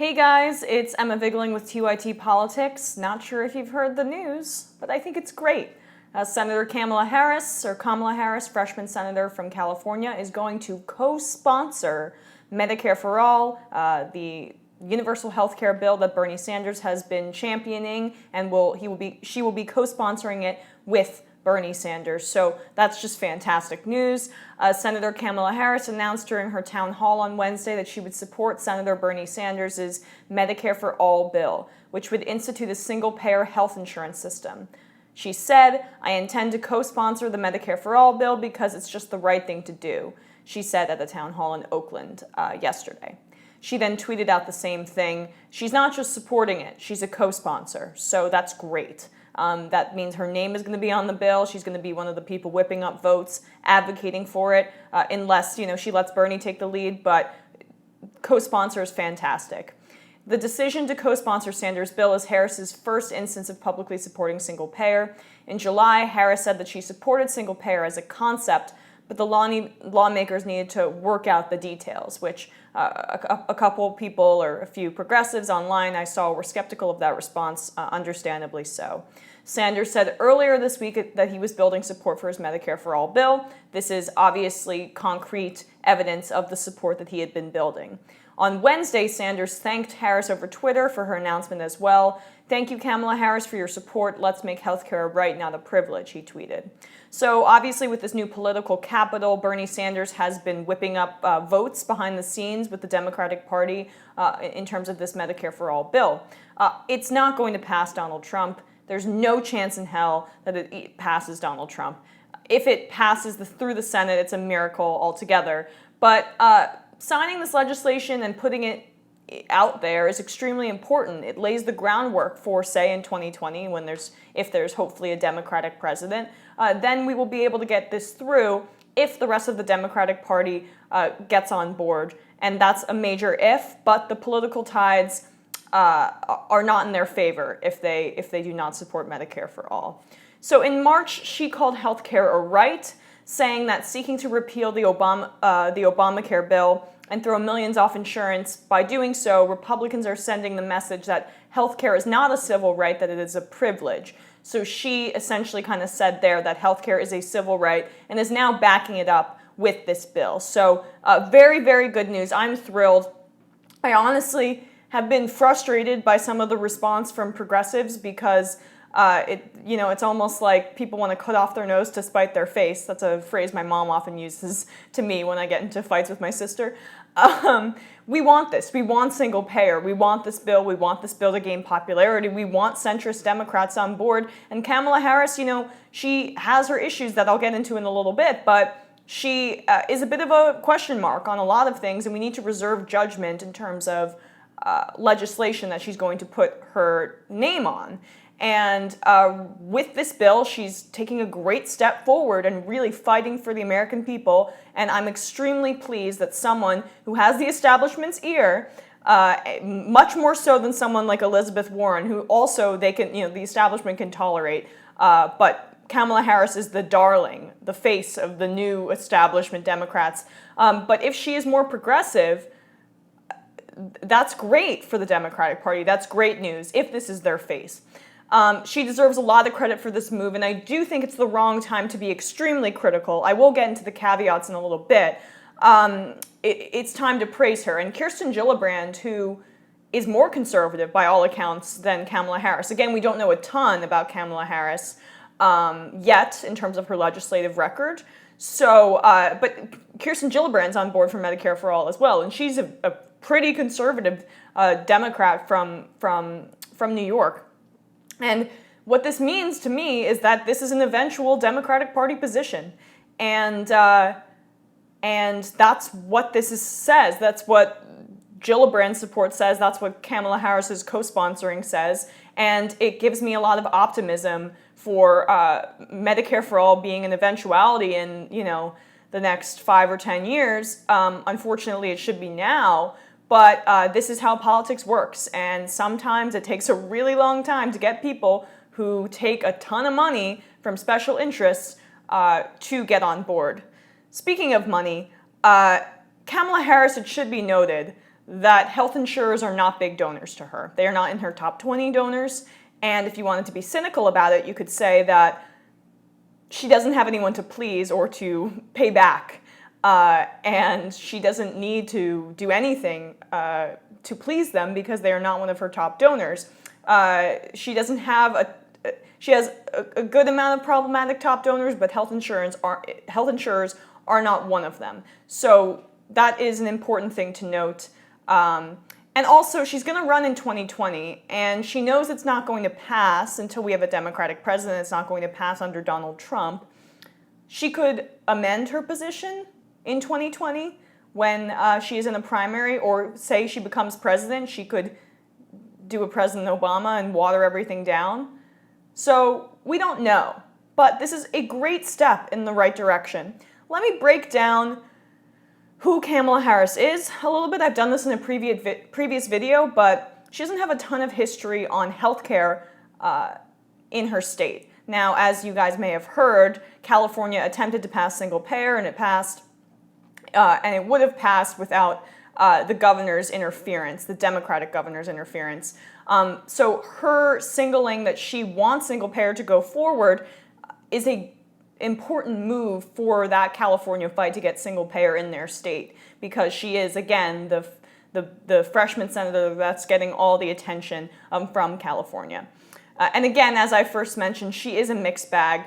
Hey guys, it's Emma Vigling with TYT Politics. Not sure if you've heard the news, but I think it's great. Senator Kamala Harris, freshman senator from California, is going to co-sponsor Medicare for All, the universal health care bill that Bernie Sanders has been championing, and she will be co-sponsoring it with Bernie Sanders. So that's just fantastic news. Senator Kamala Harris announced during her town hall on Wednesday that she would support Senator Bernie Sanders' Medicare for All bill, which would institute a single-payer health insurance system. She said, "I intend to co-sponsor the Medicare for All bill because it's just the right thing to do," she said at the town hall in Oakland yesterday. She then tweeted out the same thing. She's not just supporting it, she's a co-sponsor, so that's great. That means her name is going to be on the bill. She's going to be one of the people whipping up votes, advocating for it, unless she lets Bernie take the lead, but co-sponsor is fantastic. The decision to co-sponsor Sanders' bill is Harris's first instance of publicly supporting single-payer. In July, Harris said that she supported single-payer as a concept, but the lawmakers needed to work out the details, which a couple people or a few progressives online I saw were skeptical of that response, understandably so. Sanders said earlier this week that he was building support for his Medicare for All bill. This is obviously concrete evidence of the support that he had been building. On Wednesday, Sanders thanked Harris over Twitter for her announcement as well. "Thank you, Kamala Harris, for your support. Let's make healthcare a right, not a privilege," he tweeted. So obviously with this new political capital, Bernie Sanders has been whipping up votes behind the scenes with the Democratic Party in terms of this Medicare for All bill. It's not going to pass Donald Trump. There's no chance in hell that it passes Donald Trump. If it passes through the Senate, it's a miracle altogether. But signing this legislation and putting it out there is extremely important. It lays the groundwork for, say, in 2020, if there's hopefully a Democratic president, then we will be able to get this through if the rest of the Democratic Party gets on board. And that's a major if, but the political tides are not in their favor if they do not support Medicare for All. So in March, she called healthcare a right, saying that seeking to repeal the Obamacare bill and throw millions off insurance, by doing so, Republicans are sending the message that healthcare is not a civil right, that it is a privilege. So she essentially kind of said there that healthcare is a civil right and is now backing it up with this bill. So very, very good news. I'm thrilled. I honestly have been frustrated by some of the response from progressives because it's almost like people want to cut off their nose to spite their face. That's a phrase my mom often uses to me when I get into fights with my sister. We want this. We want single payer. We want this bill. We want this bill to gain popularity. We want centrist Democrats on board. And Kamala Harris, she has her issues that I'll get into in a little bit, but she is a bit of a question mark on a lot of things, and we need to reserve judgment in terms of legislation that she's going to put her name on. And with this bill, she's taking a great step forward and really fighting for the American people. And I'm extremely pleased that someone who has the establishment's ear, much more so than someone like Elizabeth Warren, who also the establishment can tolerate. But Kamala Harris is the darling, the face of the new establishment Democrats. But if she is more progressive, that's great for the Democratic Party. That's great news if this is their face. She deserves a lot of credit for this move, and I do think it's the wrong time to be extremely critical. I will get into the caveats in a little bit. It's time to praise her. And Kirsten Gillibrand, who is more conservative by all accounts than Kamala Harris. Again, we don't know a ton about Kamala Harris yet in terms of her legislative record. So, but Kirsten Gillibrand's on board for Medicare for All as well, and she's a pretty conservative Democrat from New York. And what this means to me is that this is an eventual Democratic Party position. And that's what this says. That's what Gillibrand's support says. That's what Kamala Harris's co-sponsoring says. And it gives me a lot of optimism for Medicare for All being an eventuality in, the next 5 or 10 years. Unfortunately, it should be now. But this is how politics works, and sometimes it takes a really long time to get people who take a ton of money from special interests to get on board. Speaking of money, Kamala Harris, it should be noted that health insurers are not big donors to her. They are not in her top 20 donors. And if you wanted to be cynical about it, you could say that she doesn't have anyone to please or to pay back. And she doesn't need to do anything to please them because they are not one of her top donors. She has a good amount of problematic top donors, but health insurers are not one of them. So that is an important thing to note. And also, she's going to run in 2020, and she knows it's not going to pass until we have a Democratic president. It's not going to pass under Donald Trump. She could amend her position in 2020 when she is in a primary, or say she becomes president, she could do a President Obama and water everything down. So we don't know, but this is a great step in the right direction. Let me break down who Kamala Harris is a little bit. I've done this in a previous video, but she doesn't have a ton of history on healthcare in her state. Now, as you guys may have heard, California attempted to pass single payer, and it passed, and it would have passed without the governor's interference, the Democratic governor's interference. So her singling that she wants single payer to go forward is a important move for that California fight to get single payer in their state, because she is, again, the freshman senator that's getting all the attention from California. And again, as I first mentioned, she is a mixed bag.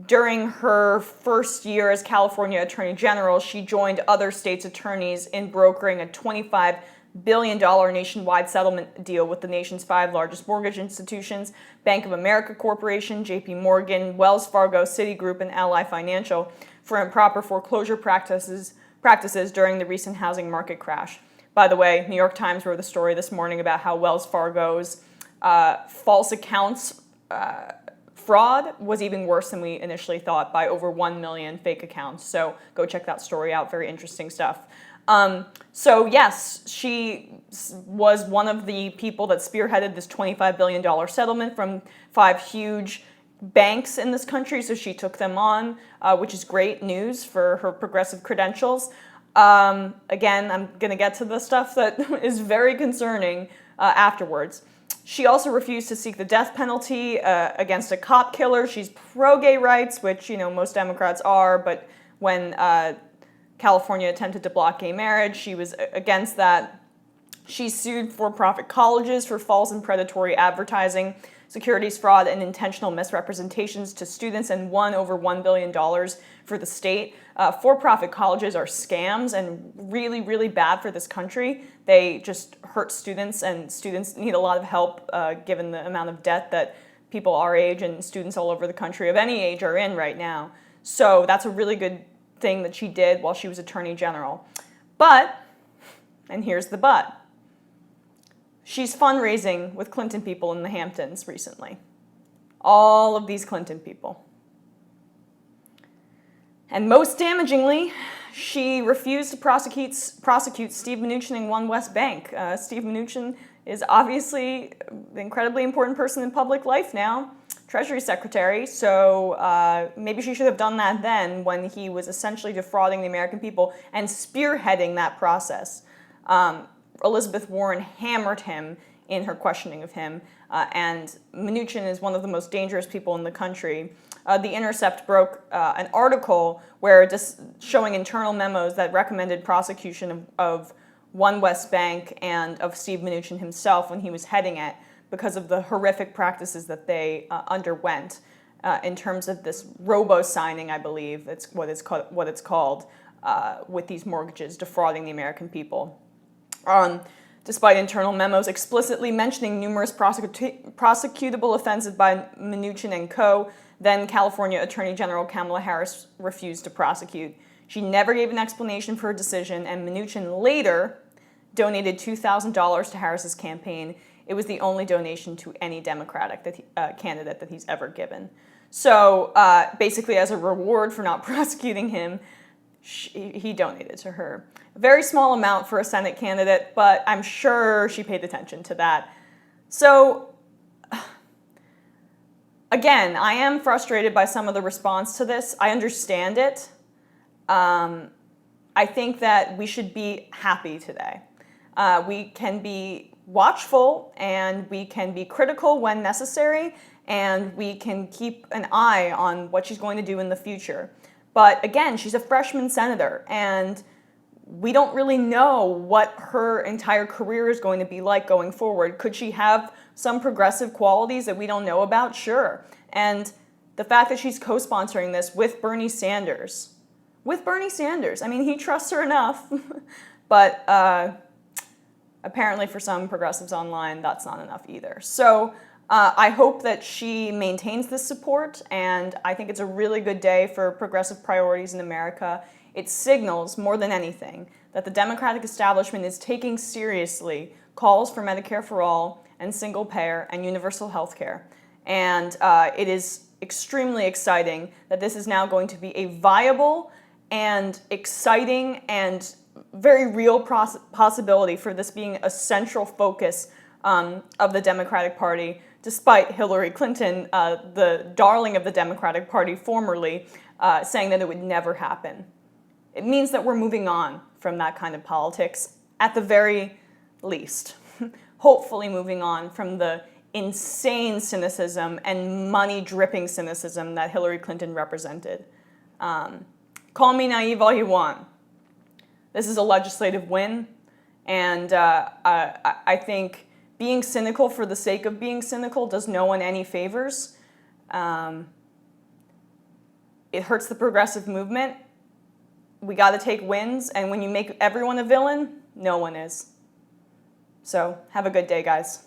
During her first year as California Attorney General, she joined other states' attorneys in brokering a $25 billion nationwide settlement deal with the nation's 5 largest mortgage institutions: Bank of America Corporation, JP Morgan, Wells Fargo, Citigroup, and Ally Financial, for improper foreclosure practices during the recent housing market crash. By the way, New York Times wrote a story this morning about how Wells Fargo's false accounts fraud was even worse than we initially thought, by over 1 million fake accounts. So go check that story out. Very interesting stuff. So yes, she was one of the people that spearheaded this $25 billion settlement from 5 huge banks in this country. So she took them on, which is great news for her progressive credentials. Again, I'm going to get to the stuff that is very concerning afterwards. She also refused to seek the death penalty against a cop killer. She's pro-gay rights, which, most Democrats are, but when California attempted to block gay marriage, she was against that. She sued for-profit colleges for false and predatory advertising, securities fraud, and intentional misrepresentations to students, and won over $1 billion for the state. For-profit colleges are scams and really, really bad for this country. They just hurt students, and students need a lot of help given the amount of debt that people our age and students all over the country of any age are in right now. So that's a really good thing that she did while she was Attorney General. But, and here's the but, she's fundraising with Clinton people in the Hamptons recently. All of these Clinton people. And most damagingly, she refused to prosecute Steve Mnuchin and One West Bank. Steve Mnuchin is obviously an incredibly important person in public life now, Treasury Secretary, so maybe she should have done that then, when he was essentially defrauding the American people and spearheading that process. Elizabeth Warren hammered him in her questioning of him, and Mnuchin is one of the most dangerous people in the country. The Intercept broke an article where just showing internal memos that recommended prosecution of One West Bank and of Steve Mnuchin himself when he was heading it, because of the horrific practices that they underwent in terms of this robo-signing, I believe it's what it's called, with these mortgages, defrauding the American people. Despite internal memos explicitly mentioning numerous prosecutable offenses by Mnuchin and co., then California Attorney General Kamala Harris refused to prosecute. She never gave an explanation for her decision, and Mnuchin later donated $2,000 to Harris's campaign. It was the only donation to any Democratic candidate that he's ever given. So basically, as a reward for not prosecuting him, he donated to her. A very small amount for a Senate candidate, but I'm sure she paid attention to that. So again, I am frustrated by some of the response to this. I understand it. I think that we should be happy today. We can be watchful and we can be critical when necessary, and we can keep an eye on what she's going to do in the future. But again, she's a freshman senator, and we don't really know what her entire career is going to be like going forward. Could she have some progressive qualities that we don't know about? Sure. And the fact that she's co-sponsoring this with Bernie Sanders, I mean, he trusts her enough, but apparently for some progressives online, that's not enough either. So I hope that she maintains this support, and I think it's a really good day for progressive priorities in America. It signals, more than anything, that the Democratic establishment is taking seriously calls for Medicare for all and single payer and universal health care. And it is extremely exciting that this is now going to be a viable and exciting and very real possibility for this being a central focus of the Democratic Party, despite Hillary Clinton, the darling of the Democratic Party formerly, saying that it would never happen. It means that we're moving on from that kind of politics, at the very least. Hopefully moving on from the insane cynicism and money-dripping cynicism that Hillary Clinton represented. Call me naive all you want. This is a legislative win, and I think being cynical for the sake of being cynical does no one any favors. It hurts the progressive movement. We got to take wins, and when you make everyone a villain, no one is. So have a good day, guys.